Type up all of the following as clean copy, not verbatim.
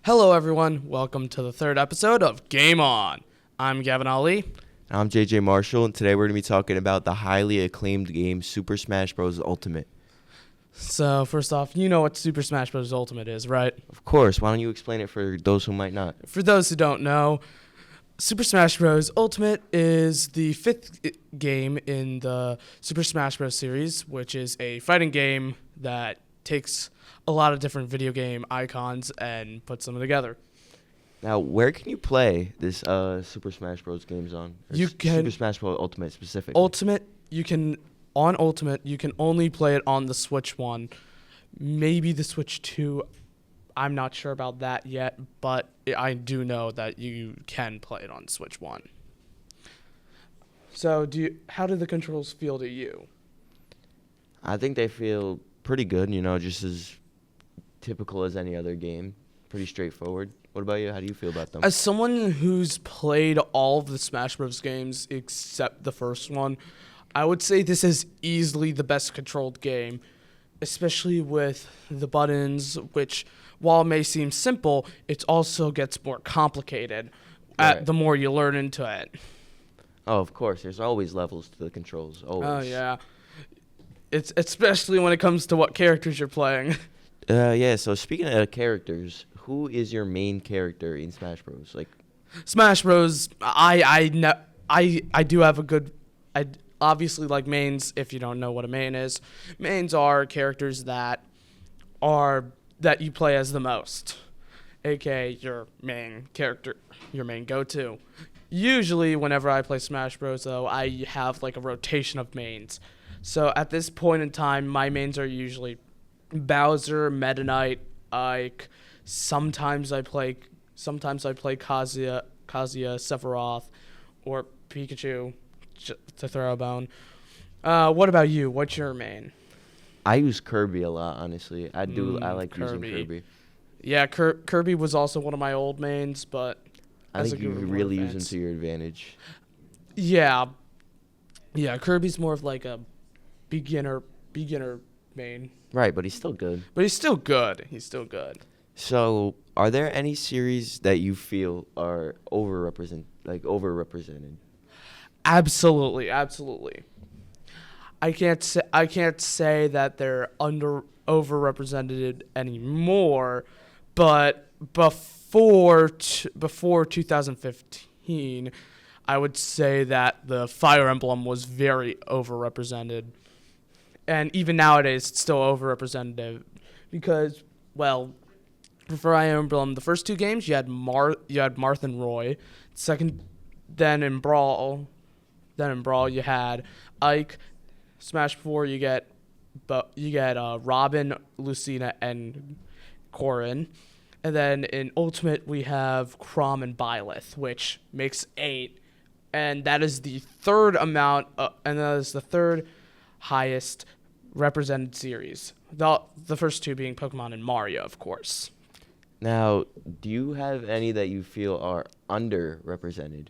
Hello, everyone. Welcome to the third episode of Game On. I'm GAvin Ali. I'm JJ Marshall, and today we're going to be talking about the highly acclaimed game Super Smash Bros. Ultimate. So, first off, you know what Super Smash Bros. Ultimate is, right? Of course, why don't you explain it for those who might not? For those who don't know, Super Smash Bros. Ultimate is the fifth game in the Super Smash Bros. Series, which is a fighting game that takes a lot of different video game icons and puts them together. Now, where can you play this Super Smash Bros. Games on? Super Smash Bros. Ultimate specifically. Ultimate, you can only play it on the Switch 1. Maybe the Switch 2. I'm not sure about that yet, but I do know that you can play it on Switch 1. So, how do the controls feel to you? I think they feel pretty good, just as typical as any other game. Pretty straightforward. What about you? How do you feel about them? As someone who's played all of the Smash Bros. Games except the first one, I would say this is easily the best controlled game, especially with the buttons, which, while it may seem simple, it also gets more complicated the more you learn into it. Oh, of course. There's always levels to the controls. Always. Oh, yeah. It's especially when it comes to what characters you're playing. Yeah, so speaking of characters, who is your main character in Smash Bros? Smash Bros. I do have a good. I obviously like mains. If you don't know what a main is, mains are characters that you play as the most, aka your main character, your main go-to. Usually, whenever I play Smash Bros, though, I have like a rotation of mains. So at this point in time, my mains are usually Bowser, Meta Knight, Ike. Sometimes I play Kazuya, Sephiroth, or Pikachu to throw a bone. What about you? What's your main? I use Kirby a lot, honestly. I like using Kirby. Yeah, Kirby was also one of my old mains, but I think you really use him to your advantage. Yeah, Kirby's more of like a beginner main. Right, but he's still good. But he's still good. So, are there any series that you feel are overrepresented? Absolutely. I can't say that they're overrepresented anymore, but before 2015, I would say that the Fire Emblem was very overrepresented. And even nowadays, it's still overrepresented because, well, for Fire Emblem, the first two games you had Marth and Roy. Then in Brawl you had Ike. Smash 4 you get Robin, Lucina, and Corrin. And then in Ultimate we have Chrom and Byleth, which makes 8, and that is the third highest represented series. The first two being Pokemon and Mario, of course. Now, do you have any that you feel are underrepresented?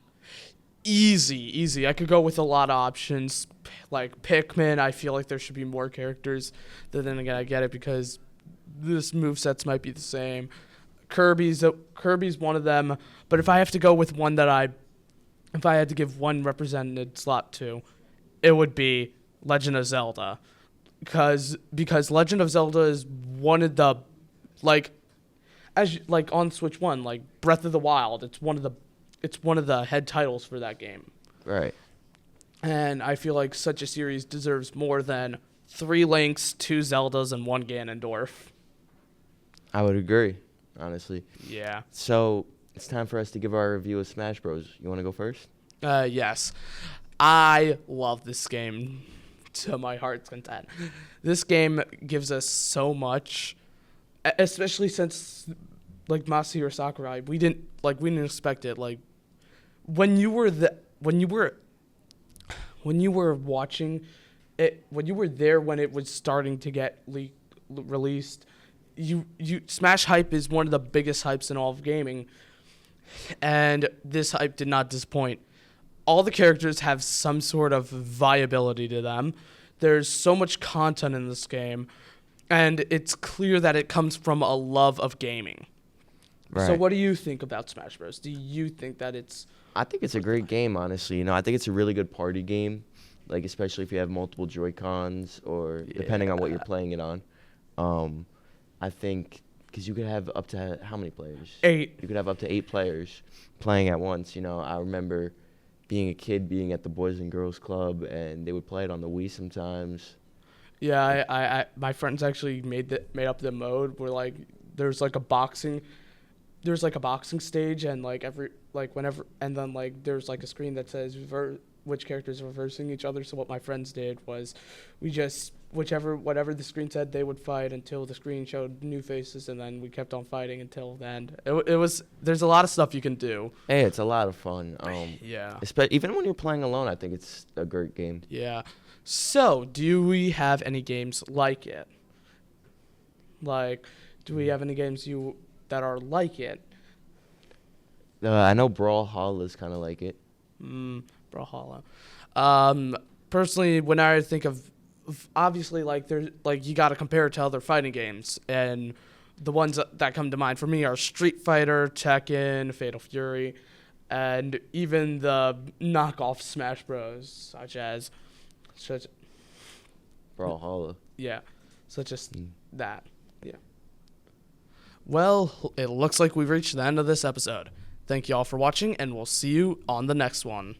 Easy. I could go with a lot of options. Like Pikmin, I feel like there should be more characters. But then again, I get it because this movesets might be the same. Kirby's one of them. But if I have to go with one if I had to give one represented slot to, it would be Legend of Zelda. Because Legend of Zelda is one of the, on Switch 1, like Breath of the Wild, it's one of the head titles for that game. Right. And I feel like such a series deserves more than 3 Links, 2 Zeldas, and 1 Ganondorf. I would agree, honestly. Yeah. So, it's time for us to give our review of Smash Bros. You want to go first? Yes. I love this game to my heart's content. This game gives us so much, especially since Masahiro Sakurai, we didn't expect it. When you were watching it, when you were there when it was starting to get released, Smash hype is one of the biggest hypes in all of gaming, and this hype did not disappoint. All the characters have some sort of viability to them. There's so much content in this game, and it's clear that it comes from a love of gaming. Right. So what do you think about Smash Bros? Do you think that it's I think it's a great game, honestly. You know, I think it's a really good party game, like especially if you have multiple Joy-Cons or depending on what you're Yeah. playing it on. I think because you could have up to how many players? 8? You could have up to 8 players playing at once. You know, I remember being a kid, being at the Boys and Girls Club, and they would play it on the Wii sometimes. Yeah, I my friends actually made up the mode where like there's like a boxing stage and like whenever and then like there's like a screen that says which character is reversing each other. So what my friends did was we just whatever the screen said, they would fight until the screen showed new faces, and then we kept on fighting until the end. It was there's a lot of stuff you can do. Hey, it's a lot of fun. Yeah. Even when you're playing alone, I think it's a great game. Yeah. So, do we have any games like it? Like, do we have any games that are like it? I know Brawlhalla is kind of like it. Brawlhalla. Personally, when I think of obviously like there's like you got to compare it to other fighting games, and the ones that come to mind for me are Street Fighter, Tekken, Fatal Fury, and even the knockoff Smash Bros. Such Brawlhalla. yeah, such as that. Yeah. Well, it looks like we've reached the end of this episode. Thank you all for watching, and we'll see you on the next one.